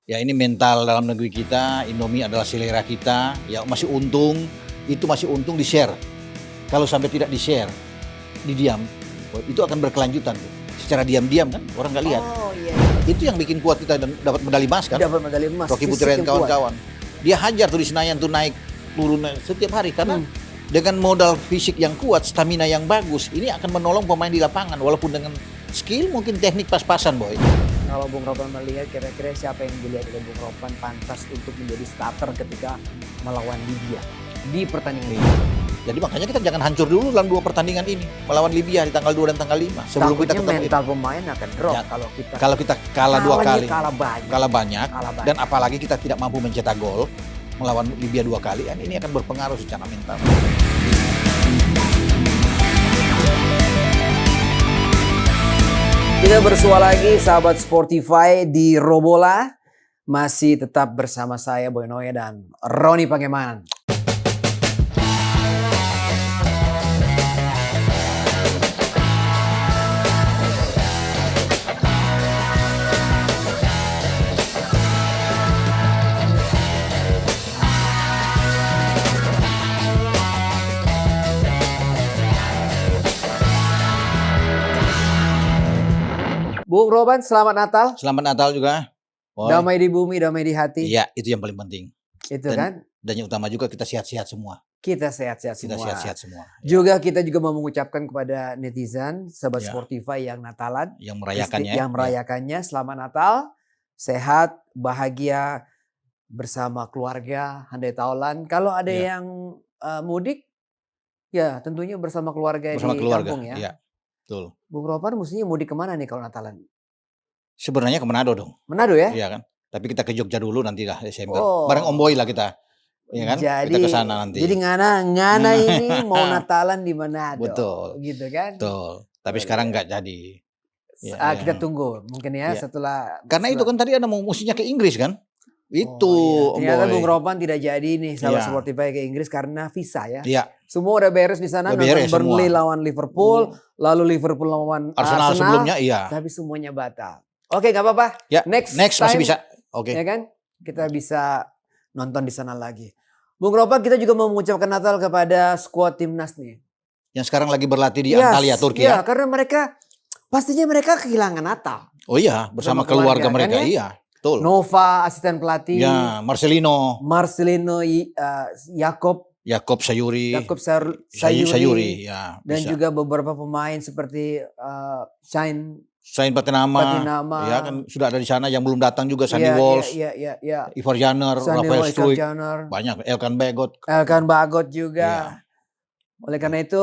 Ya ini mental dalam negeri kita, Indomie adalah selera kita, ya masih untung, itu masih untung di-share. Kalau sampai tidak di-share, didiam, itu akan berkelanjutan tuh. Secara diam-diam kan, orang nggak lihat. Oh iya. Itu yang bikin kuat kita dan dapat medali emas kan. Dapat medali emas. Rocky fisik Putri dan yang kuat. kawan-kawan. Dia hajar tuh di Senayan tuh naik turun setiap hari karena dengan modal fisik yang kuat, stamina yang bagus, ini akan menolong pemain di lapangan walaupun dengan skill mungkin teknik pas-pasan, boy. Kalau Bung Ropan melihat kira-kira siapa yang dilihat oleh Bung Ropan pantas untuk menjadi starter ketika melawan Libya di pertandingan ini. Jadi makanya kita jangan hancur dulu dalam 2 pertandingan ini. Melawan Libya di tanggal 2 dan tanggal 5. Sebelum kita Takutnya ketemu mental pemain akan drop Ya, kalau kita kalah 2 kali. kalah banyak. Dan apalagi kita tidak mampu mencetak gol melawan Libya 2 kali, ini akan berpengaruh secara mental. Kita bersua lagi sahabat Sportify di Robola. Masih tetap bersama saya Boy Noya dan Roni Pangemanan. Bung Ropan, selamat Natal. Selamat Natal juga. Boy. Damai di bumi, damai di hati. Iya, itu yang paling penting. Itu kan? Dan yang utama juga kita sehat-sehat semua. Kita sehat-sehat Kita semua. sehat-sehat semua. Juga kita juga mau mengucapkan kepada netizen, sahabat Ya. Sportify yang Natalan, Yang merayakannya. yang merayakannya, selamat Natal, sehat, bahagia bersama keluarga, handai taulan. Kalau ada Ya. yang mudik, ya tentunya bersama keluarga Bersama di keluarga. kampung ya. Iya, betul. Bung Ropan mestinya mudik kemana nih kalau Natalan? Sebenarnya ke Manado dong. Manado ya? Iya kan? Tapi kita ke Jogja dulu nanti lah Desember. Oh. Bareng Om Boy lah kita. Iya kan? Jadi, kita ke sana nanti. Jadi ngana ini mau Natalan di Manado. Betul. Gitu kan? Betul. Tapi sekarang nggak jadi. Ya, Kita tunggu mungkin ya Ya. setelah. Karena itu kan tadi ada musimnya ke Inggris kan? Itu Oh, iya. Ternyata Om Boy. Bung Ropan tidak jadi nih sahabat Iya. Sportify ke Inggris karena visa ya. Iya. Semua udah beres di sana, Udah nonton beres Burnley semua. lawan Liverpool, lalu Liverpool lawan Arsenal sebelumnya iya. tapi semuanya batal. Oke, nggak apa-apa. Ya. Next masih time, bisa. Oke. ya kan? Kita bisa nonton di sana lagi. Bung Ropan, kita juga mau mengucapkan Natal kepada skuad timnas nih. Yang sekarang lagi berlatih di Antalya, Turki ya. Karena pastinya mereka kehilangan Natal. Oh iya, bersama keluarga mereka. Kan ya? Iya, betul. Nova asisten pelatih. Ya, Marcelino, Yakob Sayuri, Sayuri ya. Dan Bisa. juga beberapa pemain seperti Sain Patinama, ya kan sudah ada di sana. Yang belum datang juga Sandy Walsh, Ivar Janer, Rafael Struijk, banyak. Elkan Bagot juga. Ya. Oleh karena itu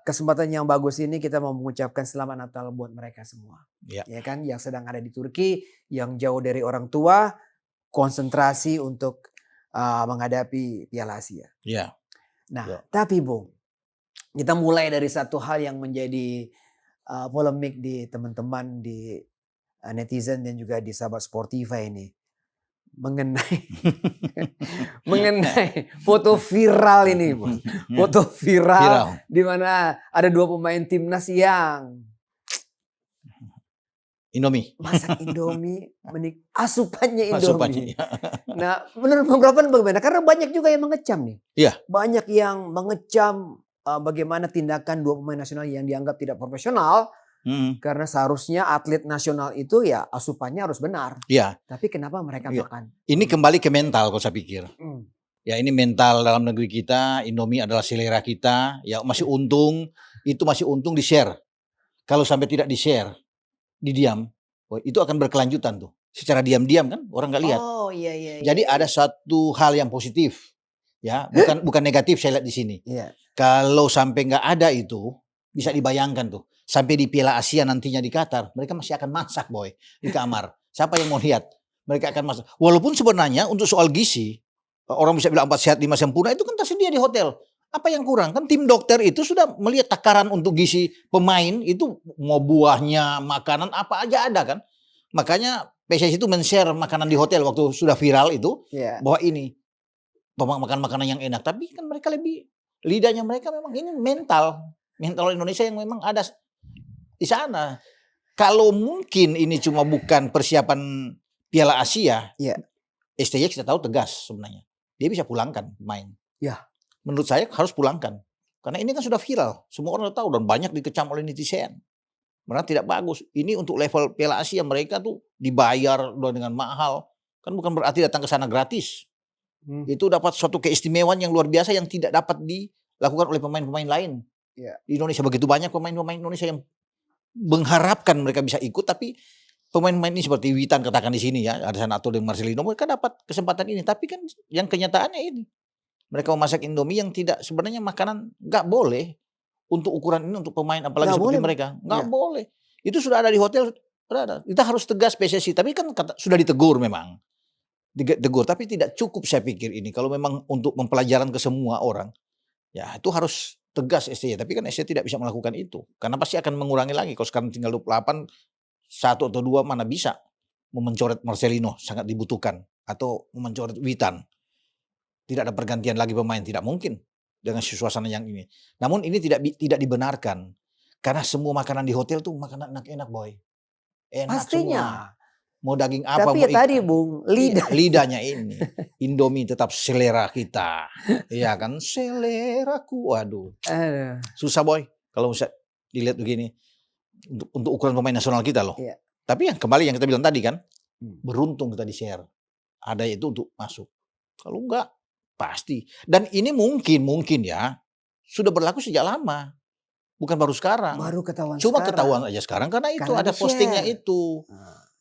kesempatan yang bagus ini kita mau mengucapkan selamat Natal buat mereka semua. Ya. Ya kan, yang sedang ada di Turki, yang jauh dari orang tua, konsentrasi untuk menghadapi Piala Asia. Ya. Nah, Ya. tapi Bung, kita mulai dari satu hal yang menjadi polemik di teman-teman di netizen dan juga di sahabat Sportify ini mengenai foto viral ini, Bung. Foto viral di mana ada 2 pemain timnas yang Indomie. masak Indomie, asupannya Indomie. Asupannya. Nah, menurut Bung Ropan bagaimana? Karena banyak juga yang mengecam nih. Iya. Banyak yang mengecam bagaimana tindakan 2 pemain nasional yang dianggap tidak profesional. Karena seharusnya atlet nasional itu ya asupannya harus benar. Iya. Tapi kenapa mereka makan? Ini kembali ke mental kalau saya pikir. Ya ini mental dalam negeri kita, Indomie adalah selera kita, ya masih untung, itu masih untung di-share. Kalau sampai tidak di-share, didiam, itu akan berkelanjutan tuh. Secara diam-diam kan orang nggak lihat. Oh iya. Jadi ada satu hal yang positif, ya bukan negatif saya lihat di sini. Iya. Kalau sampai nggak ada itu, bisa dibayangkan tuh. Sampai di Piala Asia nantinya di Qatar, mereka masih akan masak boy di kamar. Siapa yang mau lihat? Mereka akan masak. Walaupun sebenarnya untuk soal gizi, orang bisa bilang 4 sehat 5 sempurna itu kan tersedia di hotel. Apa yang kurang? Kan tim dokter itu sudah melihat takaran untuk gizi pemain itu mau buahnya, makanan apa aja ada kan. Makanya PSSI itu men-share makanan di hotel waktu sudah viral itu bahwa ini makan makanan yang enak. Tapi kan mereka lebih lidahnya mereka memang ini mental Indonesia yang memang ada di sana. Kalau mungkin ini cuma bukan persiapan Piala Asia, Iya. STY kita tahu tegas sebenarnya. Dia bisa pulangkan pemain. Ya. Menurut saya harus pulangkan. Karena ini kan sudah viral. Semua orang tahu dan banyak dikecam oleh netizen. Karena tidak bagus. Ini untuk level Piala Asia mereka tuh dibayar dengan mahal. Kan bukan berarti datang ke sana gratis. Itu dapat suatu keistimewaan yang luar biasa yang tidak dapat dilakukan oleh pemain-pemain lain. Ya. Di Indonesia begitu banyak pemain-pemain Indonesia yang mengharapkan mereka bisa ikut, tapi pemain-pemain ini seperti Witan katakan di sini ya, ada Sanato dan Marcelino, mereka dapat kesempatan ini. Tapi kan yang kenyataannya ini, mereka memasak Indomie yang tidak sebenarnya makanan nggak boleh untuk ukuran ini untuk pemain apalagi Nggak seperti boleh, mereka nggak Iya. boleh. Itu sudah ada di hotel, sudah ada. Kita harus tegas PSSI, tapi kan sudah ditegur memang, ditegur, tapi tidak cukup saya pikir ini. Kalau memang untuk mempelajaran ke semua orang, ya itu harus tegas STY. Tapi kan STY tidak bisa melakukan itu, karena pasti akan mengurangi lagi. Kalau sekarang tinggal 28, 1 atau 2 mana bisa mencoret Marcelino sangat dibutuhkan atau mencoret Witan. Tidak ada pergantian lagi pemain, tidak mungkin dengan suasana yang ini. Namun ini tidak dibenarkan karena semua makanan di hotel tuh makanan enak-enak, Boy. Enak Pastinya. semua. Mau daging apa, Tapi mau ya tadi ikan. Bung, Iya, lidah. lidahnya ini. Indomie tetap selera kita. Iya kan, seleraku. Waduh. Aduh. Susah, Boy. Kalau bisa dilihat begini. Untuk ukuran pemain nasional kita loh. Iya. Tapi yang kembali yang kita bilang tadi kan, beruntung kita di-share. Ada itu untuk masuk. Kalau enggak, pasti. Dan ini mungkin ya, sudah berlaku sejak lama. Bukan baru sekarang. Baru ketahuan Cuma sekarang. ketahuan aja sekarang karena itu Karena ada postingnya di-share. itu.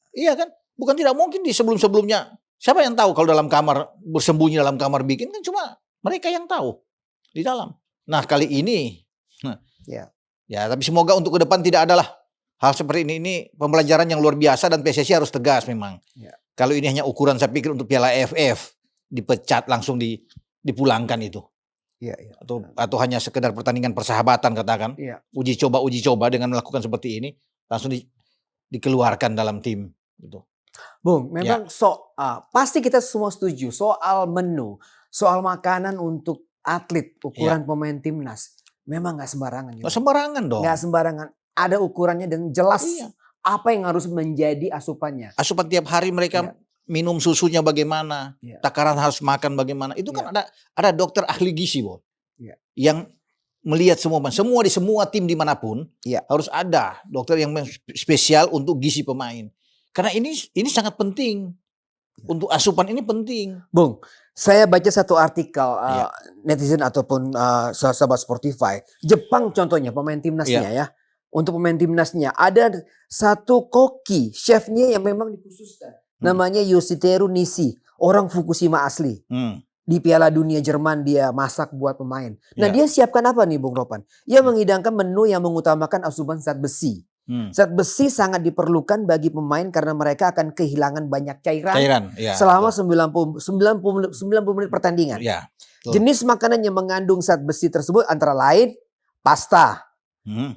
Iya kan? Bukan tidak mungkin di sebelum-sebelumnya. Siapa yang tahu kalau dalam kamar, bersembunyi dalam kamar bikin, kan cuma mereka yang tahu di dalam. Nah kali ini, ya tapi semoga untuk ke depan tidak adalah hal seperti ini. Ini pembelajaran yang luar biasa dan PSSI harus tegas memang. Ya. Kalau ini hanya ukuran saya pikir untuk Piala AFF, dipecat langsung dipulangkan itu. Iya. Atau hanya sekedar pertandingan persahabatan katakan. Iya. Uji coba dengan melakukan seperti ini, langsung dikeluarkan dalam tim gitu. Bung, memang pasti kita semua setuju soal menu, soal makanan untuk atlet, ukuran pemain timnas. Memang nggak sembarangan. Nggak sembarangan dong. Nggak sembarangan. Ada ukurannya dan jelas Iya. apa yang harus menjadi asupannya. Asupan tiap hari mereka minum susunya bagaimana, takaran harus makan bagaimana. Itu kan ada dokter ahli gizi, Boy. Yang melihat semua di semua tim dimanapun harus ada dokter yang spesial untuk gizi pemain. Karena ini sangat penting. Untuk asupan ini penting. Bung, saya baca satu artikel netizen ataupun sahabat Sportify. Jepang contohnya pemain timnasnya ya. Untuk pemain timnasnya ada satu koki, chefnya yang memang dikhususkan. Namanya Yoshiteru Nishi, orang Fukushima asli. Di Piala Dunia Jerman dia masak buat pemain. Nah dia siapkan apa nih Bung Ropan? Dia menghidangkan menu yang mengutamakan asupan zat besi. Zat besi sangat diperlukan bagi pemain karena mereka akan kehilangan banyak cairan selama 90 menit pertandingan. Jenis makanan yang mengandung zat besi tersebut antara lain pasta,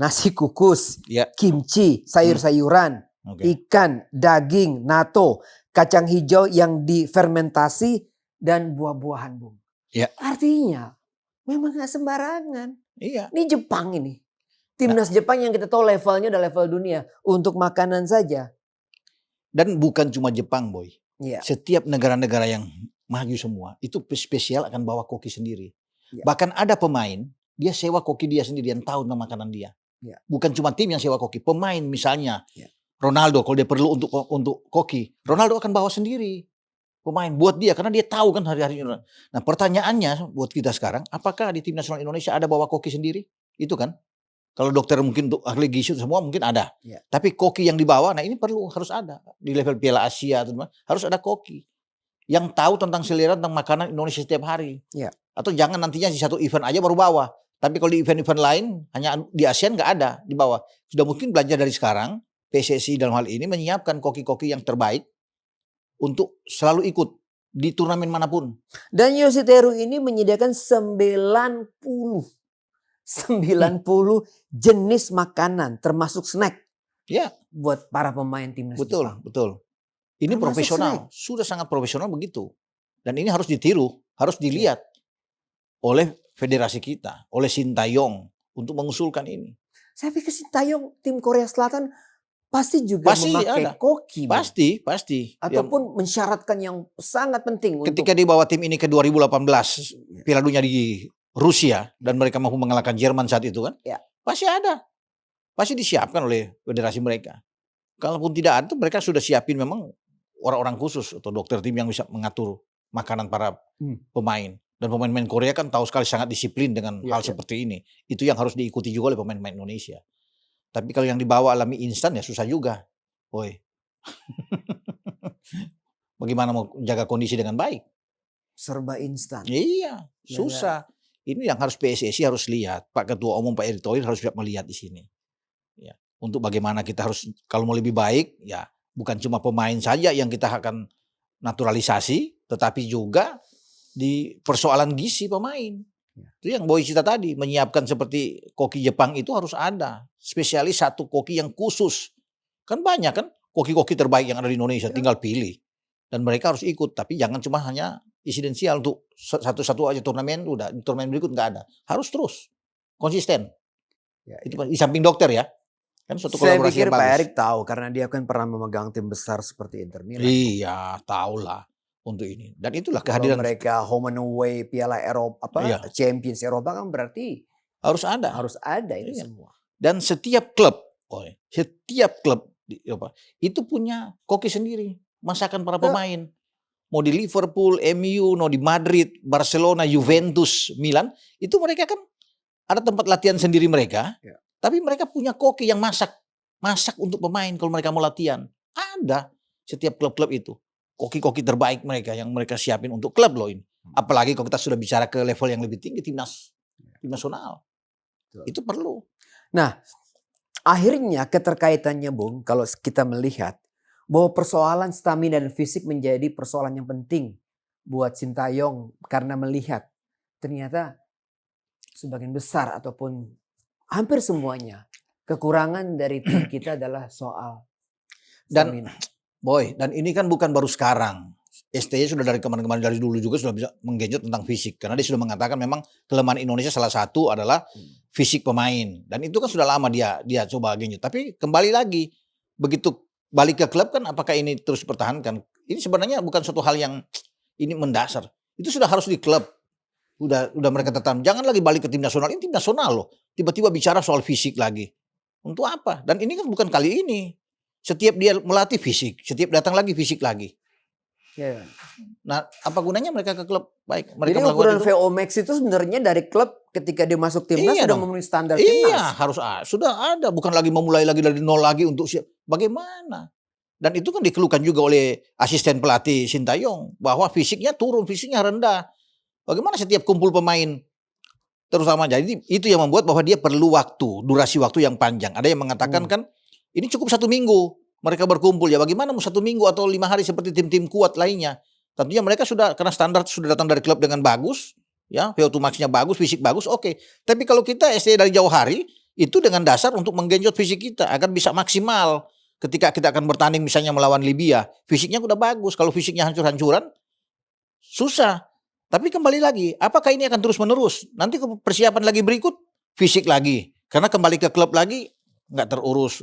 nasi kukus, kimchi, sayur-sayuran, ikan, daging, natto, kacang hijau yang difermentasi, dan buah-buahan, Bung. Artinya memang gak sembarangan. Ini Jepang ini. Timnas Jepang yang kita tahu levelnya udah level dunia. Untuk makanan saja. Dan bukan cuma Jepang, Boy. Setiap negara-negara yang maju semua, itu spesial akan bawa koki sendiri. Bahkan ada pemain, dia sewa koki dia sendiri yang tahu tentang makanan dia. Bukan cuma tim yang sewa koki. Pemain misalnya, Ronaldo kalau dia perlu untuk koki, Ronaldo akan bawa sendiri. Pemain buat dia karena dia tahu kan hari-harinya. Nah pertanyaannya buat kita sekarang, apakah di tim nasional Indonesia ada bawa koki sendiri? Itu kan. Kalau dokter mungkin untuk ahli gizi semua mungkin ada. Tapi koki yang dibawa, nah ini harus ada. Di level Piala Asia harus ada koki. Yang tahu tentang selera tentang makanan Indonesia setiap hari. Atau jangan nantinya di satu event aja baru bawa. Tapi kalau di event-event lain, hanya di ASEAN nggak ada di bawah. Sudah mungkin belajar dari sekarang, PSSI dalam hal ini menyiapkan koki-koki yang terbaik untuk selalu ikut di turnamen manapun. Dan Yoshiteru ini menyediakan 90 jenis makanan termasuk snack. Buat para pemain timnas Jepang. Betul. Ini termasuk profesional, snack. Sudah sangat profesional begitu. Dan ini harus ditiru, harus dilihat oleh federasi kita, oleh Sintayong untuk mengusulkan ini. Saya pikir Sintayong tim Korea Selatan pasti juga Pasti memakai ada. koki, Bung. Pasti. Ataupun mensyaratkan yang sangat penting Ketika dibawa tim ini ke 2018 Piala Dunia di Rusia dan mereka mampu mengalahkan Jerman saat itu kan, Ya. pasti ada, pasti disiapkan oleh federasi mereka. Kalaupun tidak ada, mereka sudah siapin memang orang-orang khusus atau dokter tim yang bisa mengatur makanan para pemain. Dan pemain-pemain Korea kan tahu sekali sangat disiplin dengan hal seperti ini. Itu yang harus diikuti juga oleh pemain-pemain Indonesia. Tapi kalau yang dibawa alami instan ya susah juga, boy. Bagaimana mau jaga kondisi dengan baik? Serba instan. Iya, susah. Ini yang harus PSSI harus lihat. Pak Ketua Umum Pak Erick Thohir harus melihat di sini. Ya, untuk bagaimana kita harus kalau mau lebih baik, ya bukan cuma pemain saja yang kita akan naturalisasi, tetapi juga di persoalan gizi pemain. Itu yang Boy cerita tadi, menyiapkan seperti koki Jepang itu harus ada. Spesialis satu koki yang khusus. Kan banyak kan koki-koki terbaik yang ada di Indonesia, tinggal pilih. Dan mereka harus ikut, tapi jangan cuma hanya insidensial untuk satu-satu aja turnamen, udah di turnamen berikut nggak ada. Harus terus, konsisten. Itu di samping dokter ya. Kan suatu Saya kolaborasi pikir yang bagus. Pak Erick tahu karena dia kan pernah memegang tim besar seperti Inter Milan. Iya, tahulah untuk ini. Dan itulah Kalau kehadiran mereka home and away Piala Eropa Champions Eropa kan berarti harus ada. Harus ada itu semua. Dan setiap klub di Eropa itu punya koki sendiri, masakan para pemain. Mau di Liverpool, MU, mau di Madrid, Barcelona, Juventus, Milan, itu mereka kan ada tempat latihan sendiri mereka. Tapi mereka punya koki yang masak untuk pemain kalau mereka mau latihan. Ada setiap klub-klub itu. Koki-koki terbaik mereka yang mereka siapin untuk klub loh ini. Apalagi kalau kita sudah bicara ke level yang lebih tinggi, tim nasional. Itu perlu. Nah, akhirnya keterkaitannya Bung, kalau kita melihat bahwa persoalan stamina dan fisik menjadi persoalan yang penting buat Sintayong karena melihat ternyata sebagian besar ataupun hampir semuanya kekurangan dari tim kita adalah soal stamina. Dan ini kan bukan baru sekarang. STY sudah dari kemarin-kemarin dari dulu juga sudah bisa menggenjot tentang fisik. Karena dia sudah mengatakan memang kelemahan Indonesia salah satu adalah fisik pemain. Dan itu kan sudah lama dia coba genjot. Tapi kembali lagi, begitu balik ke klub kan apakah ini terus dipertahankan? Ini sebenarnya bukan suatu hal yang ini mendasar. Itu sudah harus di klub. Udah mereka tetap. Jangan lagi balik ke tim nasional. Ini tim nasional loh. Tiba-tiba bicara soal fisik lagi. Untuk apa? Dan ini kan bukan kali ini. Setiap dia melatih fisik, setiap datang lagi fisik lagi. Nah, apa gunanya mereka ke klub? Baik, mereka jadi ukuran VO Max itu sebenarnya dari klub ketika dia masuk timnas sudah memenuhi standar timnas. Iya, harus sudah ada, bukan lagi memulai lagi dari nol lagi untuk siap. Bagaimana? Dan itu kan dikeluhkan juga oleh asisten pelatih Sintayong bahwa fisiknya turun, fisiknya rendah. Bagaimana setiap kumpul pemain terutama jadi itu yang membuat bahwa dia perlu waktu, durasi waktu yang panjang. Ada yang mengatakan kan ini cukup 1 minggu mereka berkumpul ya. Bagaimana mau 1 minggu atau 5 hari seperti tim-tim kuat lainnya? Tentunya mereka sudah karena standar sudah datang dari klub dengan bagus, ya VO2 max-nya bagus, fisik bagus, oke. Tapi kalau kita ST dari jauh hari itu dengan dasar untuk menggenjot fisik kita agar bisa maksimal ketika kita akan bertanding misalnya melawan Libya, fisiknya udah bagus. Kalau fisiknya hancur-hancuran susah. Tapi kembali lagi, apakah ini akan terus-menerus? Nanti persiapan lagi berikut fisik lagi. Karena kembali ke klub lagi nggak terurus,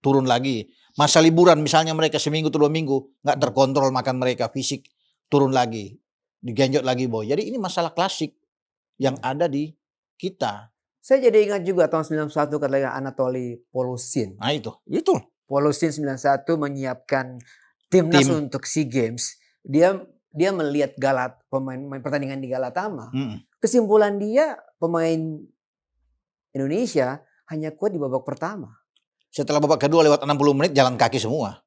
turun lagi. Masa liburan misalnya mereka seminggu atau 2 minggu nggak terkontrol makan mereka, fisik turun lagi, digenjot lagi Boy. Jadi ini masalah klasik yang ada di kita. Saya jadi ingat juga tahun 91 ketika Anatoly Polusin. Nah itu. Polusin 91 menyiapkan timnas untuk SEA Games. Dia melihat pemain pertandingan di Galatama. Kesimpulan dia pemain Indonesia hanya kuat di babak pertama. Setelah babak kedua lewat 60 menit jalan kaki semua.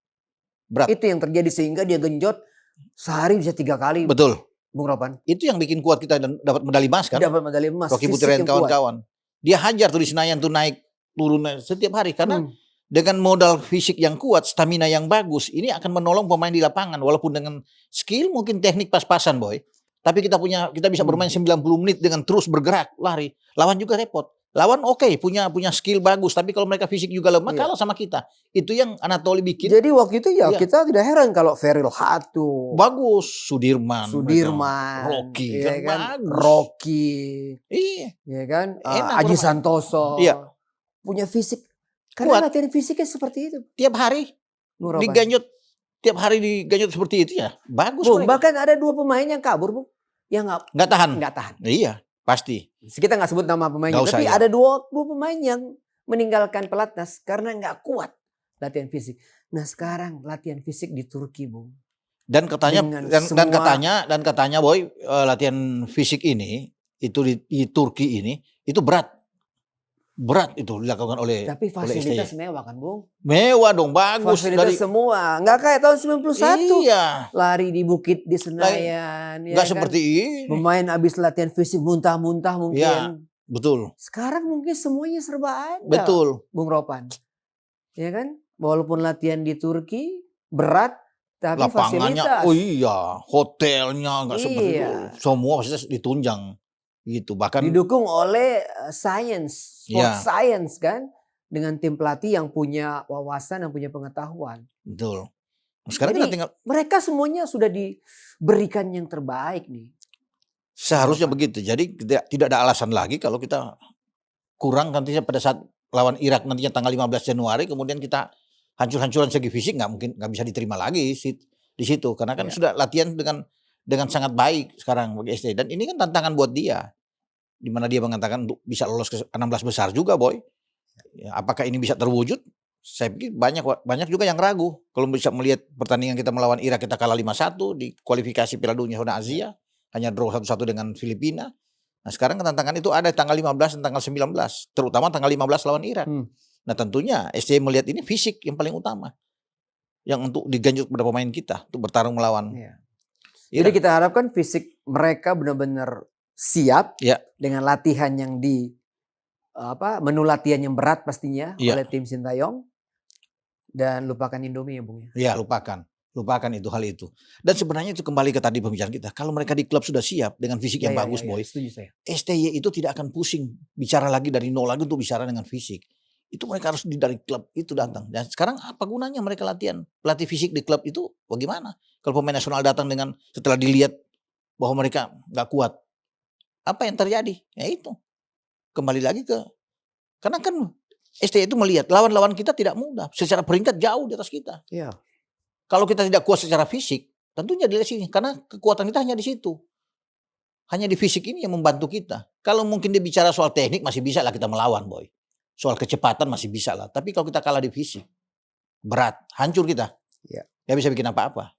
Berat. Itu yang terjadi sehingga dia genjot sehari bisa 3 kali. Betul. Bung Ropan. Itu yang bikin kuat kita dan dapat medali emas kan. Dapat medali emas. Rocky Putri dan kawan-kawan. Dia hajar tuh di Senayan tuh naik turun setiap hari. Karena dengan modal fisik yang kuat, stamina yang bagus, ini akan menolong pemain di lapangan. Walaupun dengan skill mungkin teknik pas-pasan Boy. Tapi kita bisa bermain 90 menit dengan terus bergerak, lari. Lawan juga repot. Lawan punya skill bagus, tapi kalau mereka fisik juga lemah kalah sama kita. Itu yang Anatoly bikin. Jadi waktu itu kita tidak heran kalau Feril Hatu bagus, Sudirman, Rocky iya kan? bagus. Rocky. Iya. Iya kan? Aji Santoso. Iya. Punya fisik Karena Kuat. latihan fisiknya seperti itu. Tiap hari Bung Ropan. diganyut. Tiap hari diganyut seperti itu ya. Bagus Bung, mereka. bahkan ada 2 pemain yang kabur, Bung. Yang Nggak tahan. nggak tahan. Iya, pasti. Kita nggak sebut nama pemainnya, Nggak usah, tapi ya. ada dua pemain yang meninggalkan pelatnas karena nggak kuat latihan fisik. Nah sekarang latihan fisik di Turki, Bung. Dan katanya Dengan dan semua- katanya Boy, latihan fisik ini itu di Turki ini itu berat itu dilakukan oleh Tapi oleh fasilitas STY. mewah kan, Bung? Mewah dong, bagus Fasilitas semua, nggak kayak tahun 91. Iya, Lari di bukit di Senayan, ya nggak kan? seperti ini. Pemain habis latihan fisik muntah-muntah mungkin. Iya, betul, Sekarang mungkin semuanya serba ada, betul. Bung Ropan. Ya kan? Walaupun latihan di Turki berat, tapi Lapangannya, fasilitas. oh iya, hotelnya nggak seperti itu. Iya. Semua fasilitas ditunjang gitu. Bahkan Didukung oleh science, Iya. sport science kan, dengan tim pelatih yang punya wawasan, yang punya pengetahuan. betul. Sekarang Jadi, kita tinggal mereka semuanya sudah diberikan yang terbaik nih. seharusnya Apa? begitu. Jadi tidak ada alasan lagi kalau kita kurang nantinya pada saat lawan Irak nantinya tanggal 15 Januari kemudian kita hancur-hancuran segi fisik, nggak bisa diterima lagi di situ karena kan Iya. sudah latihan dengan sangat baik sekarang bagi ST dan ini kan tantangan buat dia di mana dia mengatakan untuk bisa lolos ke 16 besar juga, Boy. Ya, apakah ini bisa terwujud? Saya pikir banyak juga yang ragu kalau bisa melihat pertandingan kita melawan Irak kita kalah 5-1 di kualifikasi Piala Dunia Zona Asia, hanya draw 1-1 dengan Filipina. Nah, sekarang tantangan itu ada tanggal 15 dan tanggal 19, terutama tanggal 15 lawan Irak. Nah, tentunya SCM melihat ini fisik yang paling utama. Yang untuk diganjut kepada pemain kita untuk bertarung melawan. Iya. Irak. Jadi kita harapkan fisik mereka benar-benar siap Iya. dengan latihan yang menu latihan yang berat pastinya Iya. oleh tim Sintayong, dan lupakan Indomie ya, Bung ya. Ya, lupakan itu hal itu. Dan sebenarnya itu kembali ke tadi pembicaraan kita. Kalau mereka di klub sudah siap dengan fisik yang bagus, Boy. Setuju saya. STY itu tidak akan pusing bicara lagi dari nol lagi untuk bicara dengan fisik. Itu mereka harus dari klub itu datang. Dan sekarang apa gunanya mereka latihan? Pelatih fisik di klub itu bagaimana? Kalau pemain nasional datang dengan setelah dilihat bahwa mereka nggak kuat. Apa yang terjadi? Ya itu. Kembali lagi karena kan STY itu melihat lawan-lawan kita tidak mudah. Secara peringkat jauh di atas kita. Iya. Kalau kita tidak kuat secara fisik, tentunya di sini. Karena kekuatan kita hanya di situ. Hanya di fisik ini yang membantu kita. Kalau mungkin dia bicara soal teknik masih bisa lah kita melawan, Boy. Soal kecepatan masih bisa lah. Tapi kalau kita kalah di fisik, berat, hancur kita. Ya. Gak bisa bikin apa-apa.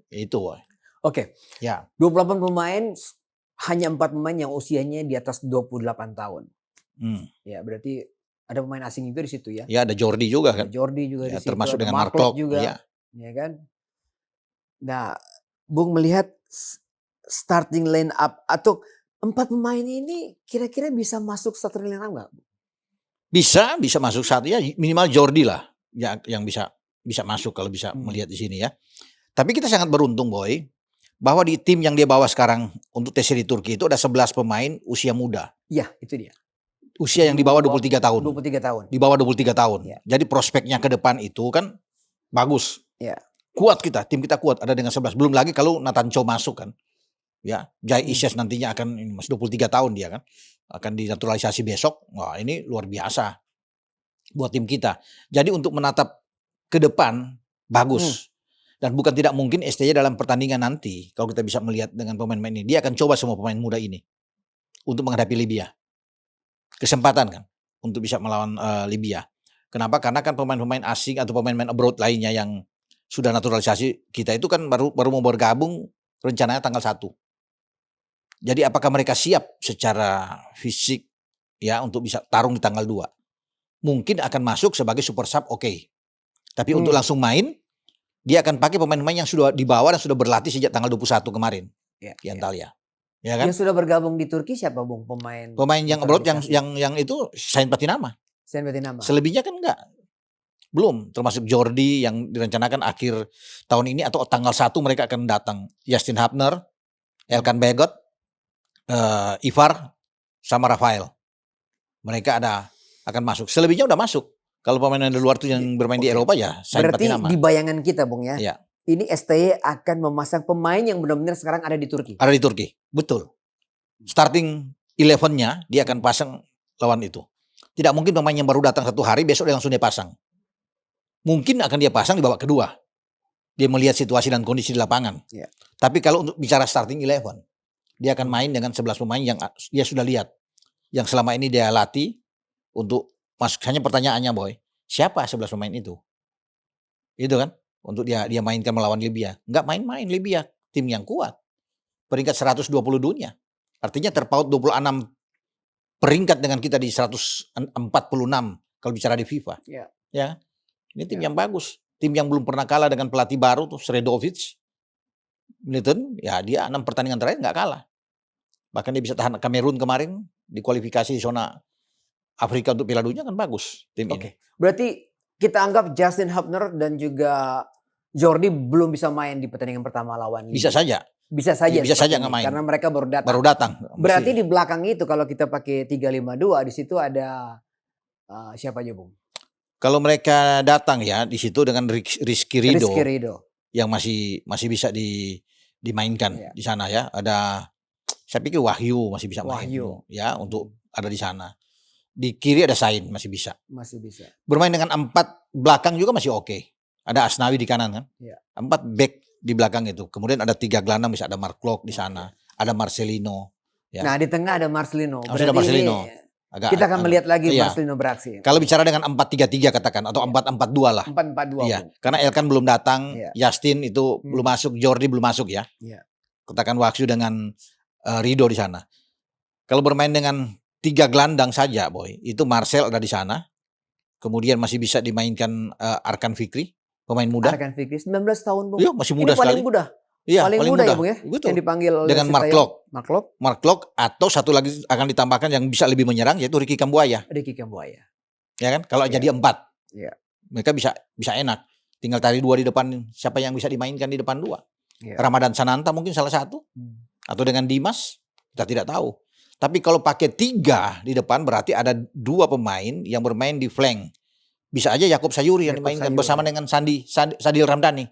Itu, Boy. Oke. Ya. 28 pemain, hanya 4 pemain yang usianya di atas 28 tahun. Ya, berarti ada pemain asing juga di situ ya. Ya, ada Jordi juga kan. Ada Jordi juga ya, di situ. termasuk ada dengan Mark Mark juga. Ya. Ya kan. Nah, Bung melihat starting line up atau 4 pemain ini kira-kira bisa masuk starting line up nggak? Bisa masuk satu ya, minimal Jordi lah yang bisa masuk kalau bisa melihat di sini ya. Tapi kita sangat beruntung, Boy, bahwa di tim yang dia bawa sekarang untuk tes di Turki itu ada 11 pemain usia muda. Iya, itu dia. Usia yang di bawah 23 tahun. 23 tahun. Di bawah 23 tahun. Ya. Jadi prospeknya ke depan itu kan bagus. Ya. Kuat kita, tim kita kuat ada dengan 11. Belum lagi kalau Nathan Cho masuk kan. Ya, Jai Isyes nantinya akan masih 23 tahun dia kan. Akan dinaturalisasi besok. Wah, ini luar biasa buat tim kita. Jadi untuk menatap ke depan bagus. Dan bukan tidak mungkin STY dalam pertandingan nanti kalau kita bisa melihat dengan pemain-pemain ini, dia akan coba semua pemain muda ini untuk menghadapi Libya. Kesempatan kan untuk bisa melawan Libya. Kenapa? Karena kan pemain-pemain asing atau pemain-pemain abroad lainnya yang sudah naturalisasi kita itu kan baru mau bergabung rencananya tanggal 1. Jadi apakah mereka siap secara fisik ya untuk bisa tarung di tanggal 2? Mungkin akan masuk sebagai super sub, oke. Tapi untuk langsung main dia akan pakai pemain-pemain yang sudah dibawa dan sudah berlatih sejak tanggal 21 kemarin di Antalya. Ya kan? Yang sudah bergabung di Turki siapa, Bung? Pemain yang abroad yang itu Saint Patinama. Selebihnya kan enggak. Belum, termasuk Jordi yang direncanakan akhir tahun ini atau tanggal 1 mereka akan datang. Justin Hapner, Elkan Begot, Ivar sama Rafael. Mereka akan masuk. Selebihnya udah masuk. Kalau pemain dari luar tuh yang bermain di Eropa ya Saint Patinama. Berarti di bayangan kita, Bung ya. Ya. Ini STY akan memasang pemain yang benar-benar sekarang ada di Turki. Ada di Turki, betul. Starting 11-nya dia akan pasang lawan itu. Tidak mungkin pemain yang baru datang 1 hari besok dia langsung dia pasang. Mungkin akan dia pasang di babak kedua. Dia melihat situasi dan kondisi di lapangan. Ya. Tapi kalau untuk bicara starting 11, dia akan main dengan 11 pemain yang dia sudah lihat. Yang selama ini dia latih untuk hanya pertanyaannya Boy, siapa 11 pemain itu? Itu kan untuk dia mainkan melawan Libya. Enggak main-main Libya, tim yang kuat. Peringkat 120 dunia. Artinya terpaut 26 peringkat dengan kita di 146 kalau bicara di FIFA. Ya. Ya. Ini tim yang bagus. Tim yang belum pernah kalah dengan pelatih baru tuh Sredovic. Milton, ya dia 6 pertandingan terakhir nggak kalah. Bahkan dia bisa tahan Kamerun kemarin di kualifikasi zona Afrika untuk Piala Dunia kan bagus tim ini. Berarti kita anggap Justin Hubner dan juga Jordi belum bisa main di pertandingan pertama lawan Libya. Bisa saja. Bisa saja. Bisa saja nggak main. Karena mereka baru datang. Baru datang. Berarti di belakang itu kalau kita pakai 3-5-2 di situ ada siapa aja Bung? Kalau mereka datang ya di situ dengan Rizky Ridho yang masih bisa dimainkan di sana ya. Ada saya pikir Wahyu masih bisa main ya untuk ada di sana. Di kiri ada Sain masih bisa. Masih bisa. Bermain dengan 4 belakang juga masih oke. Ada Asnawi di kanan kan. Ya. 4 back di belakang itu. Kemudian ada 3 gelandang bisa ada Mark Klok di sana. Ada Marcelino. Ya. Nah di tengah ada Marcelino. Ada Marcelino. Kita akan melihat lagi Marcelino beraksi. Kalau bicara dengan 4-3-3 katakan atau 4-4-2 lah. 4-4-2. Iya. Karena Elkan belum datang, Justin itu belum masuk, Jordi belum masuk ya. Katakan Wahyu dengan Ridho di sana. Kalau bermain dengan 3 gelandang saja Boy, itu Marcel ada di sana. Kemudian masih bisa dimainkan Arkan Fikri, pemain muda. Arkan Fikri 19 tahun Bung. Iya, masih muda sekali. Paling muda. Iya, paling muda ya Bung ya. Betul. Yang dipanggil dengan Mark Klok atau satu lagi akan ditambahkan yang bisa lebih menyerang yaitu Ricky Kambuaya. Ya kan? Kalau jadi 4. Ya. Mereka bisa enak. Tinggal tarik 2 di depan, siapa yang bisa dimainkan di depan 2. Ya. Ramadan Sananta mungkin salah satu. Atau dengan Dimas, kita tidak tahu. Tapi kalau pakai 3 di depan berarti ada 2 pemain yang bermain di flank. Bisa aja Yakob Sayuri yang dimainkan bersama dengan Sadil Ramdhani.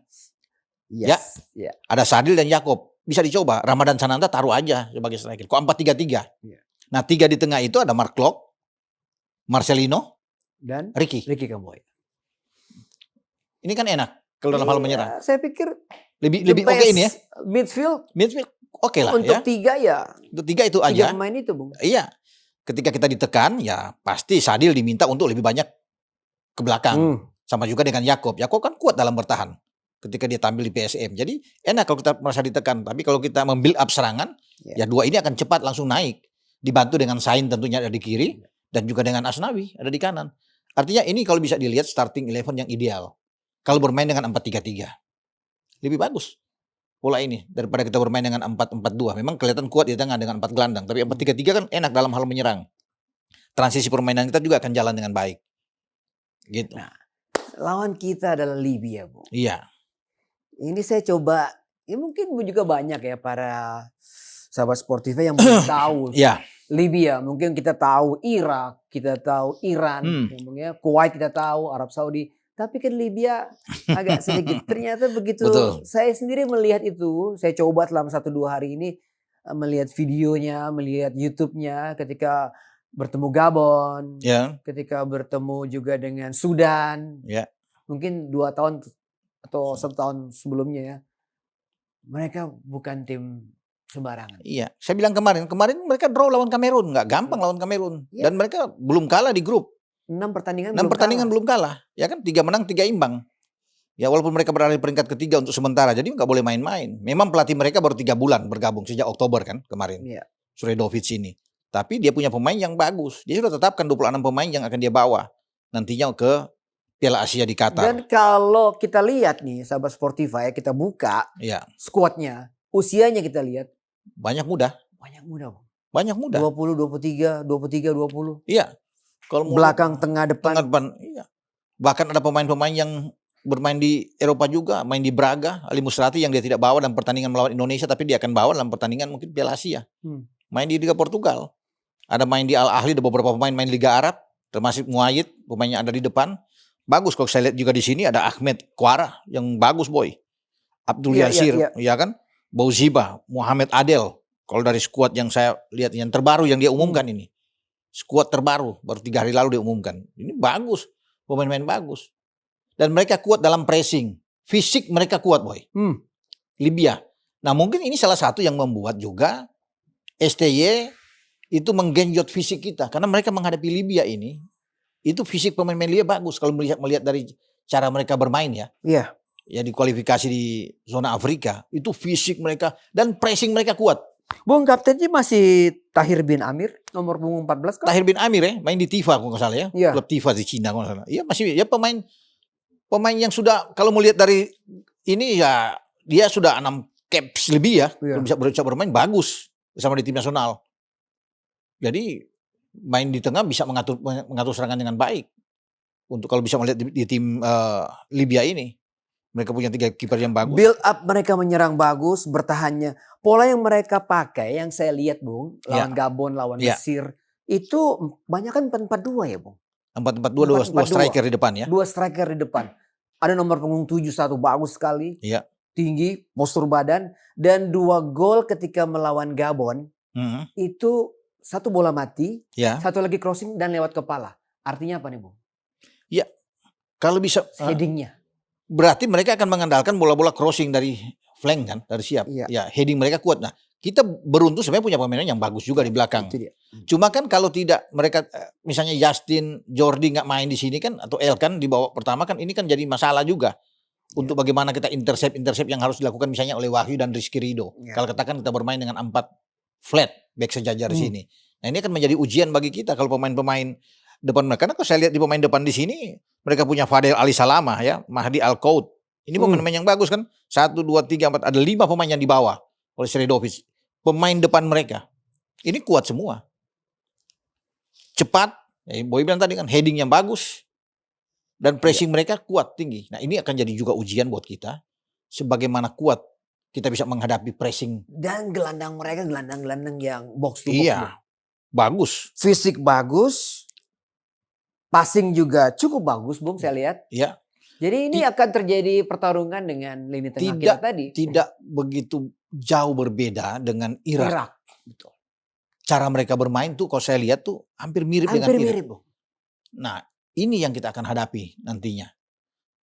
Yes. Ya. Ada Sadil dan Yakob. Bisa dicoba. Ramadan Sananta taruh aja sebagai striker. Kok 4-3-3. Nah 3 di tengah itu ada Mark Klok, Marcelino, dan Ricky Kambuaya. Ini kan enak kalau dalam hal menyerang. Saya pikir lebih oke ini ya. Midfield oke lah untuk ya. Untuk 3 itu aja. 3 pemain itu Bung. Iya. Ketika kita ditekan ya pasti Sadil diminta untuk lebih banyak ke belakang. Sama juga dengan Yakob. Yakob kan kuat dalam bertahan ketika dia tampil di PSM. Jadi enak kalau kita merasa ditekan. Tapi kalau kita membuild up serangan, ya 2 ini akan cepat langsung naik. Dibantu dengan Sain tentunya ada di kiri. Dan juga dengan Asnawi ada di kanan. Artinya ini kalau bisa dilihat starting 11 yang ideal. Kalau bermain dengan 4-3-3. Lebih bagus pola ini daripada kita bermain dengan 4-4-2. Memang kelihatan kuat di tengah dengan 4 gelandang. Tapi 4-3-3 kan enak dalam hal menyerang. Transisi permainan kita juga akan jalan dengan baik. Gitu. Nah, lawan kita adalah Libya, Bu. Iya. Ini saya coba, ya mungkin juga banyak ya para sahabat sportifnya yang belum tahu Libya. Mungkin kita tahu Irak, kita tahu Iran, Kuwait kita tahu, Arab Saudi. Tapi kan Libya agak sedikit. Ternyata begitu. Betul. Saya sendiri melihat itu, saya coba selama 1-2 hari ini melihat videonya, melihat YouTube-nya ketika bertemu Gabon, ketika bertemu juga dengan Sudan. Mungkin 2 tahun atau 1 tahun sebelumnya ya. Mereka bukan tim sembarangan. Iya, saya bilang kemarin mereka draw lawan Kamerun, nggak gampang lawan Kamerun. Dan mereka belum kalah di grup. 6 pertandingan belum kalah. Ya kan 3 menang 3 imbang. Ya walaupun mereka berada di peringkat ketiga untuk sementara, jadi nggak boleh main-main. Memang pelatih mereka baru 3 bulan bergabung sejak Oktober kan kemarin. Sredovic ini. Tapi dia punya pemain yang bagus. Dia sudah tetapkan 26 pemain yang akan dia bawa nantinya ke Piala Asia di Qatar. Dan kalau kita lihat nih sahabat Sportify, kita buka skuadnya, usianya kita lihat banyak muda. Banyak muda. 20, 23, 20. Iya. Kalau belakang, tengah, depan. Iya. Bahkan ada pemain-pemain yang bermain di Eropa juga, main di Braga, Ali Musrati yang dia tidak bawa dalam pertandingan melawan Indonesia, tapi dia akan bawa dalam pertandingan mungkin Piala Asia. Main di Liga Portugal. Ada main di Al Ahly, ada beberapa pemain main Liga Arab, termasuk Muayyid, pemainnya ada di depan. Bagus kalau saya lihat juga di sini ada Ahmed Quara yang bagus Boy. Abdul Yasir, ya kan? Bouziba, Muhammad Adel. Kalau dari skuad yang saya lihat yang terbaru yang dia umumkan ini. Skuad terbaru baru 3 hari lalu diumumkan. Ini bagus, pemain-pemain bagus. Dan mereka kuat dalam pressing. Fisik mereka kuat, boy. Libya. Nah mungkin ini salah satu yang membuat juga STY itu menggenjot fisik kita. Karena mereka menghadapi Libya ini, itu fisik pemain-pemain Libya bagus. Kalau melihat dari cara mereka bermain ya. Iya. Ya di kualifikasi di zona Afrika, itu fisik mereka dan pressing mereka kuat. Bung, kaptennya masih Tahir bin Amir, nomor punggung 14 kan? Tahir bin Amir ya, main di Tifa kalau nggak salah ya. Iya. Klub Tifa di Cina kalau nggak salah. Iya masih ya pemain yang sudah, kalau melihat dari ini ya dia sudah 6 caps lebih ya. Iya. Bisa bermain bagus bersama di tim nasional. Jadi main di tengah bisa mengatur serangan dengan baik. Untuk kalau bisa melihat di tim Libya ini. Mereka punya 3 kiper yang bagus. Build up mereka menyerang bagus, bertahannya. Pola yang mereka pakai, yang saya lihat Bung, lawan Gabon, lawan Mesir, itu banyak kan 4-4-2 ya Bung? 4-4-2, 2 striker di depan ya. 2 striker di depan. Ada nomor punggung 7 satu bagus sekali. Iya. Tinggi, postur badan. Dan 2 gol ketika melawan Gabon, itu 1 bola mati, 1 lagi crossing dan lewat kepala. Artinya apa nih Bung? Iya. Kalau bisa headingnya. Berarti mereka akan mengandalkan bola-bola crossing dari flank kan, dari siap. Iya. Ya, heading mereka kuat. Nah, kita beruntung sebenarnya punya pemain yang bagus juga di belakang. Cuma kan kalau tidak mereka misalnya Justin, Jordi nggak main di sini kan, atau Elkan di bawah pertama kan, ini kan jadi masalah juga. Untuk bagaimana kita intercept yang harus dilakukan misalnya oleh Wahyu dan Rizky Ridho. Kalau katakan kita bermain dengan 4 flat back sejajar di sini. Nah, ini akan menjadi ujian bagi kita kalau pemain-pemain depan mereka. Karena kalau saya lihat di pemain depan di sini, mereka punya Fadel Ali Salama ya, Mahdi Al-Qaud. Ini pemain-pemain yang bagus kan. 1, 2, 3, 4, ada 5 pemain yang dibawa oleh Sredovic. Pemain depan mereka. Ini kuat semua. Cepat, ya, Boy bilang tadi kan, heading yang bagus. Dan pressing mereka kuat, tinggi. Nah ini akan jadi juga ujian buat kita. Sebagaimana kuat kita bisa menghadapi pressing. Dan gelandang mereka, gelandang-gelandang yang box to box. Iya, bagus. Fisik bagus. Passing juga cukup bagus, Bung, saya lihat. Iya. Jadi ini akan terjadi pertarungan dengan lini tengah kita tadi. Tidak begitu jauh berbeda dengan Irak. Betul. Cara mereka bermain tuh kalau saya lihat tuh hampir mirip dengan Irak. Bung. Nah ini yang kita akan hadapi nantinya.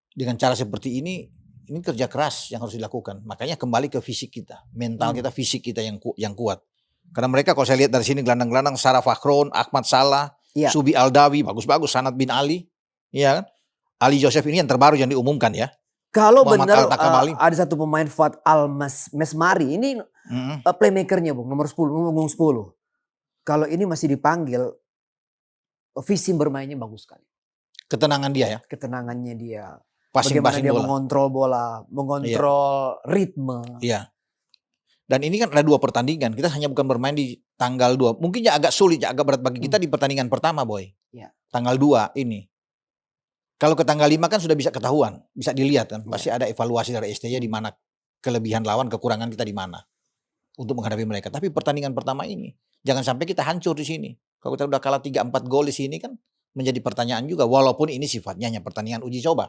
Dengan cara seperti ini kerja keras yang harus dilakukan. Makanya kembali ke fisik kita. Mental kita, fisik kita yang kuat. Karena mereka kalau saya lihat dari sini gelandang-gelandang Sarah Fakhron, Ahmad Salah, Subi Aldawi, bagus-bagus, Sanad bin Ali, ya kan? Ali Joseph ini yang terbaru yang diumumkan ya. Kalau benar ada satu pemain Fuad Al-Mesmari, ini playmakernya Bung, nomor 10. Kalau ini masih dipanggil, visi bermainnya bagus sekali. Ketenangan dia ya. Ketenangannya dia. Bagaimana dia bola. mengontrol bola, mengontrol ritme. Iya. Dan ini kan ada 2 pertandingan. Kita hanya bukan bermain di tanggal 2. Mungkin ya agak sulit, ya agak berat bagi kita di pertandingan pertama, Boy. Ya. Tanggal 2 ini. Kalau ke tanggal 5 kan sudah bisa ketahuan, bisa dilihat kan. Pasti ada evaluasi dari STY di mana kelebihan lawan, kekurangan kita di mana untuk menghadapi mereka. Tapi pertandingan pertama ini, jangan sampai kita hancur di sini. Kalau kita udah kalah 3-4 gol di sini kan menjadi pertanyaan juga. Walaupun ini sifatnya hanya pertandingan uji coba.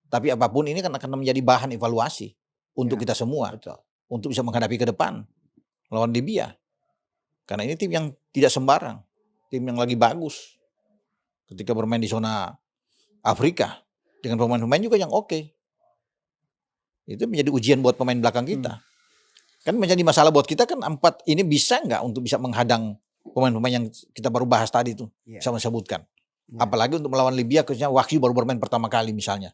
Tapi apapun ini kan akan menjadi bahan evaluasi untuk kita semua. Betul. Untuk bisa menghadapi ke depan lawan Libya. Karena ini tim yang tidak sembarang. Tim yang lagi bagus. Ketika bermain di zona Afrika. Dengan pemain-pemain juga yang oke. Itu menjadi ujian buat pemain belakang kita. Kan menjadi masalah buat kita kan 4 ini bisa nggak untuk bisa menghadang pemain-pemain yang kita baru bahas tadi itu. Bisa disebutkan. Apalagi untuk melawan Libya. Khususnya Wahyu baru bermain pertama kali misalnya.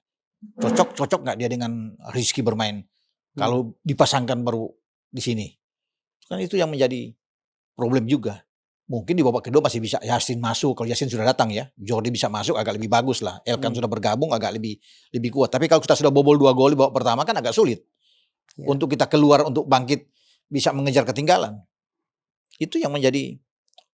Cocok nggak dia dengan Rizky bermain? Kalau dipasangkan baru di sini. Kan itu yang menjadi problem juga. Mungkin di babak kedua masih bisa Yasin masuk. Kalau Yasin sudah datang ya. Jordi bisa masuk agak lebih bagus lah. Elkan sudah bergabung agak lebih kuat. Tapi kalau kita sudah bobol 2 gol di babak pertama kan agak sulit. Untuk kita keluar untuk bangkit bisa mengejar ketinggalan. Itu yang menjadi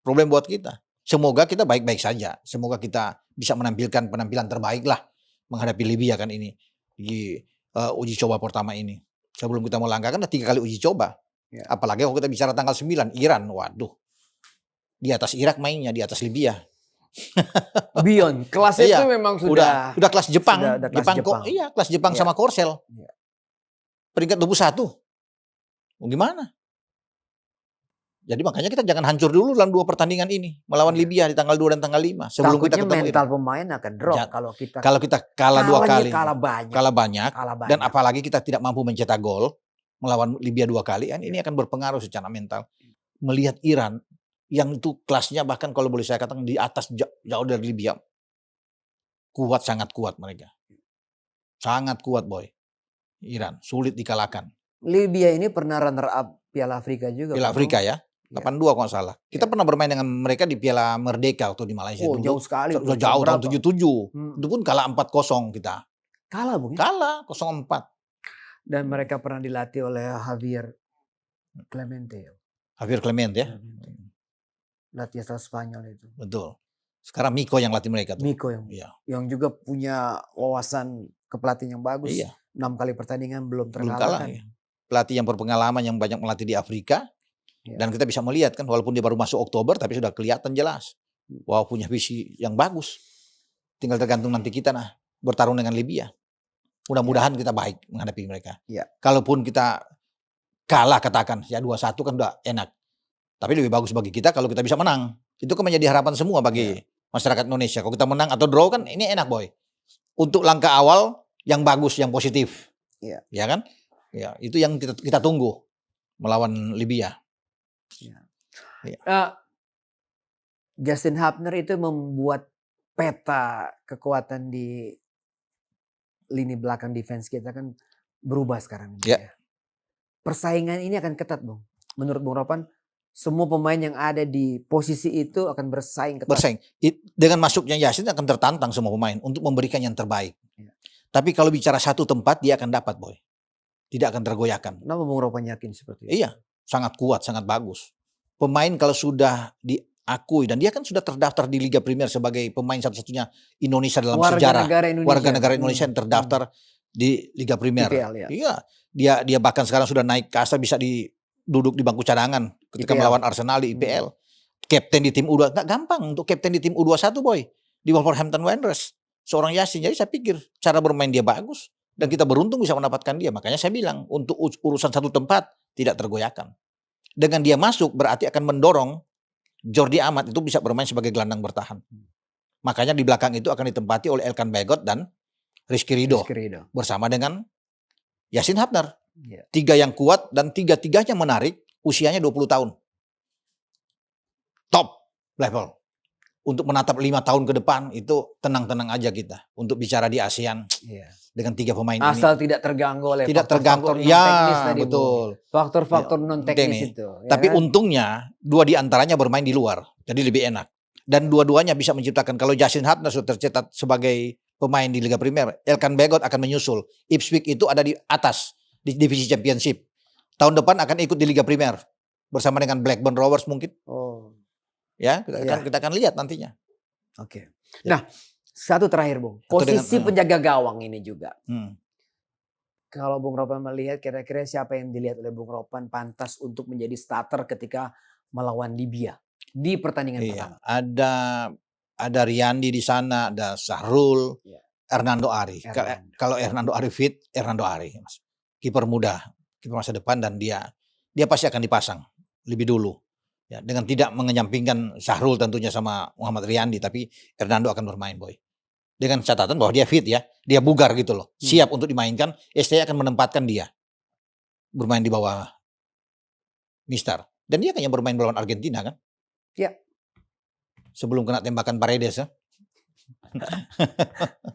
problem buat kita. Semoga kita baik-baik saja. Semoga kita bisa menampilkan penampilan terbaik lah. Menghadapi Libya kan ini. Di uji coba pertama ini. Sebelum kita melangkah kan ada 3 kali uji coba. Apalagi kalau kita bicara tanggal 9 Iran, waduh. Di atas Irak mainnya, di atas Libya. Beyond. Kelasnya itu memang sudah kelas Jepang. Sudah kelas Jepang. Iya, kelas Jepang sama Korsel. Peringkat 21. Gimana? Jadi makanya kita jangan hancur dulu dalam 2 pertandingan ini. Melawan Libya di tanggal 2 dan tanggal 5. Sebelum kita Takutnya ketemu mental Iran. pemain akan drop kalau kita Kalau kita kalah 2 kali. kalah banyak. Kalah banyak. Kalah Dan banyak. apalagi kita tidak mampu mencetak gol. Melawan Libya 2 kali. Ini akan berpengaruh secara mental. Melihat Iran. Yang itu kelasnya bahkan kalau boleh saya katakan di atas jauh dari Libya. Kuat, sangat kuat mereka. Sangat kuat boy. Iran. Sulit dikalahkan. Libya ini pernah runner up Piala Afrika juga. Piala Bang. Afrika ya. 82 kalau nggak salah. Kita pernah bermain dengan mereka di Piala Merdeka waktu di Malaysia Oh, dulu. jauh sekali. Sudah jauh tahun 77. Hmm. Itu pun kalah 4-0 kita. Kalah, Bung. Kalah 0-4. Dan mereka pernah dilatih oleh Javier Clemente. Javier Clemente ya. Latih asal Spanyol itu. Betul. Sekarang Miko yang latih mereka tuh. Miko yang juga punya wawasan kepelatihan yang bagus. Iya. 6 kali pertandingan belum Belum kalah. terkalahkan. Ya. Pelatih yang berpengalaman yang banyak melatih di Afrika. Ya. Dan kita bisa melihat kan walaupun dia baru masuk Oktober tapi sudah kelihatan jelas. Wah punya visi yang bagus. Tinggal tergantung nanti kita bertarung dengan Libya. Mudah-mudahan kita baik menghadapi mereka. Ya. Kalaupun kita kalah katakan ya 2-1 kan udah enak. Tapi lebih bagus bagi kita kalau kita bisa menang. Itu kan menjadi harapan semua bagi masyarakat Indonesia. Kalau kita menang atau draw kan ini enak boy. Untuk langkah awal yang bagus, yang positif. Ya. Ya kan? Ya, itu yang kita tunggu melawan Libya. Ya. Ya. Justin Hubner itu membuat peta kekuatan di lini belakang defense kita kan berubah sekarang. Ya. Persaingan ini akan ketat, Bung. Menurut Bung Ropan, semua pemain yang ada di posisi itu akan bersaing ketat. Bersaing. Dengan masuknya Yasin akan tertantang semua pemain untuk memberikan yang terbaik. Ya. Tapi kalau bicara satu tempat dia akan dapat boy. Tidak akan tergoyahkan. Kenapa Bung Ropan yakin seperti itu? Iya, sangat kuat, sangat bagus. Pemain kalau sudah diakui dan dia kan sudah terdaftar di Liga Premier sebagai pemain satu-satunya Indonesia dalam sejarah. Warga negara Indonesia yang terdaftar di Liga Premier. IPL, ya. Iya, dia bahkan sekarang sudah naik kasta bisa duduk di bangku cadangan ketika IPL. melawan Arsenal di IPL. Kapten di tim U2, nggak gampang untuk kapten di tim U21 boy. Di Wolverhampton Wanderers. Seorang Yasin, jadi saya pikir cara bermain dia bagus. Dan kita beruntung bisa mendapatkan dia. Makanya saya bilang untuk urusan satu tempat tidak tergoyahkan. Dengan dia masuk berarti akan mendorong Jordi Amat itu bisa bermain sebagai gelandang bertahan. Makanya di belakang itu akan ditempati oleh Elkan Bagot dan Rizky Ridho. Bersama dengan Yasin Hubner. Ya. 3 yang kuat dan 3-3-nya menarik. Usianya 20 tahun. Top level. Untuk menatap 5 tahun ke depan itu tenang-tenang aja kita. Untuk bicara di ASEAN. Ya. Dengan 3 pemain ini. Asal tidak terganggu oleh faktor non-teknis tadi. Betul. Faktor-faktor non-teknis itu. Ya tapi kan? untungnya 2 di antaranya bermain di luar. Jadi lebih enak. Dan dua-duanya bisa menciptakan. Kalau Justin Hubner sudah tercetak sebagai pemain di Liga Premier. Elkan Bagot akan menyusul. Ipswich itu ada di atas. Di divisi Championship. Tahun depan akan ikut di Liga Premier. Bersama dengan Blackburn Rovers mungkin. Oh. Ya, kita akan lihat nantinya. Oke. Ya. Nah, satu terakhir Bung. Posisi penjaga gawang ini juga. Kalau Bung Ropan melihat kira-kira siapa yang dilihat oleh Bung Ropan pantas untuk menjadi starter ketika melawan Libya di pertandingan pertama? Ada Riyandi di sana, ada Sahrul, Hernando Ari. Kalau Hernando Ari fit, Hernando Ari, Mas. Kiper muda, kiper masa depan dan dia pasti akan dipasang lebih dulu. Ya, dengan tidak mengenyampingkan Sahrul tentunya sama Muhammad Riyandi, tapi Hernando akan bermain boy. Dengan catatan bahwa dia fit ya, dia bugar gitu loh, siap untuk dimainkan. STI akan menempatkan dia bermain di bawah Mister. Dan dia kayaknya bermain melawan Argentina kan? Iya. Sebelum kena tembakan Paredes ya.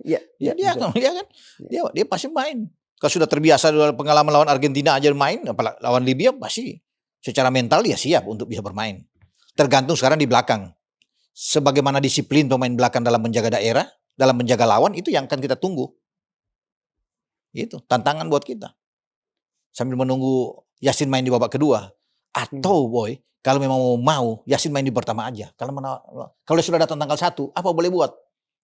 Iya, dia pasti main. Kalau sudah terbiasa dengan pengalaman lawan Argentina aja main, apalagi lawan Libya pasti secara mental dia siap untuk bisa bermain. Tergantung sekarang di belakang. Sebagaimana disiplin pemain belakang dalam menjaga daerah, dalam menjaga lawan, itu yang akan kita tunggu. Itu tantangan buat kita. Sambil menunggu Yasin main di babak kedua. Atau boy, kalau memang mau Yasin main di pertama aja. Kalau sudah datang tanggal 1, apa boleh buat?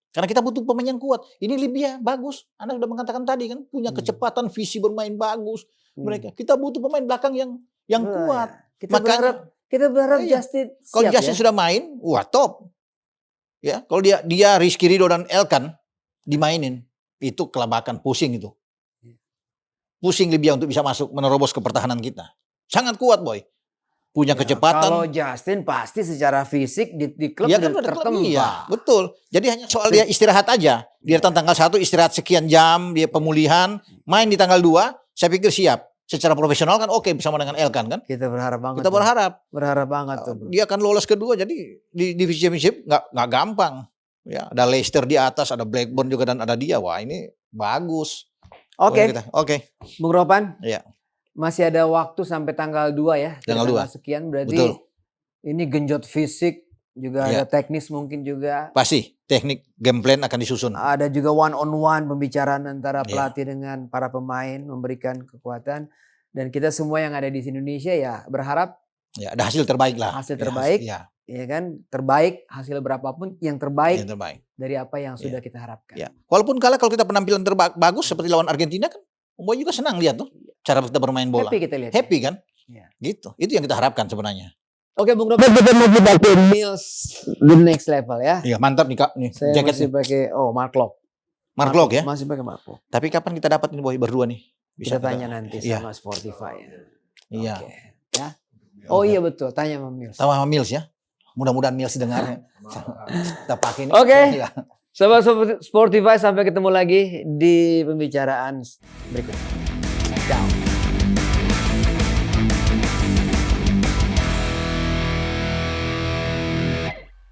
Karena kita butuh pemain yang kuat. Ini Libya bagus. Anda sudah mengatakan tadi kan, punya kecepatan, visi bermain bagus. Mereka kita butuh pemain belakang yang kuat. Kita berharap Justin siap. Kalau Justin sudah main, wah top. Ya, kalau dia Rizky Ridho dan Elkan dimainin, itu kelabakan, pusing itu. Pusing Libya untuk bisa masuk menerobos ke pertahanan kita. Sangat kuat boy. punya Ya, kecepatan. kalau Justin pasti secara fisik di klub Iya sudah kan udah tertempa. iya, betul. Jadi hanya soal dia istirahat aja. Dia tanggal 1 istirahat sekian jam, dia pemulihan, main di tanggal 2, saya pikir siap. Secara profesional kan oke bersama dengan Elkan kan. Kita berharap banget. Kita tuh. berharap banget tuh. dia akan lolos kedua, jadi di divisi championship nggak gampang. Ya, ada Leicester di atas, ada Blackburn juga dan ada dia. Wah, ini bagus. Oke, Oke. Bung Ropan. Iya. Masih ada waktu sampai tanggal 2 ya. Tanggal 2. Sekian berarti Betul. ini genjot fisik, juga Iya. ada teknis mungkin juga. Pasti teknik game plan akan disusun. Ada juga one on one pembicaraan antara Iya. pelatih dengan para pemain memberikan kekuatan. Dan kita semua yang ada di Indonesia ya berharap Ya, ada hasil terbaik lah. hasil terbaik, Ya, ya kan, terbaik hasil berapapun yang terbaik yang terbaik. dari apa yang sudah kita harapkan. Ya. Walaupun kalah, kalau kita penampilan bagus seperti lawan Argentina kan, Boy juga senang lihat tuh cara kita bermain bola. Happy kita lihat. Happy kan? Ya. Gitu. Itu yang kita harapkan sebenarnya. Oke, Bung Robert, kita mau pakai Mills the next level ya. Iya, mantap nih Kak nih. Saya Jaketnya. masih pakai Mark Lock. Mark Lock ya. Masih pakai Mark Lock. Tapi kapan kita dapat ini Boy berdua nih? Bisa tanya nanti Iya. sama Spotify. Iya. Oke. Ya. Oh iya betul, tanya sama Mills. Sama Mills ya. Mudah-mudahan Mills dengarnya. Kita pakai ini. Oke. Ya. Sobat Spotify, sampai ketemu lagi di pembicaraan berikutnya. Ciao.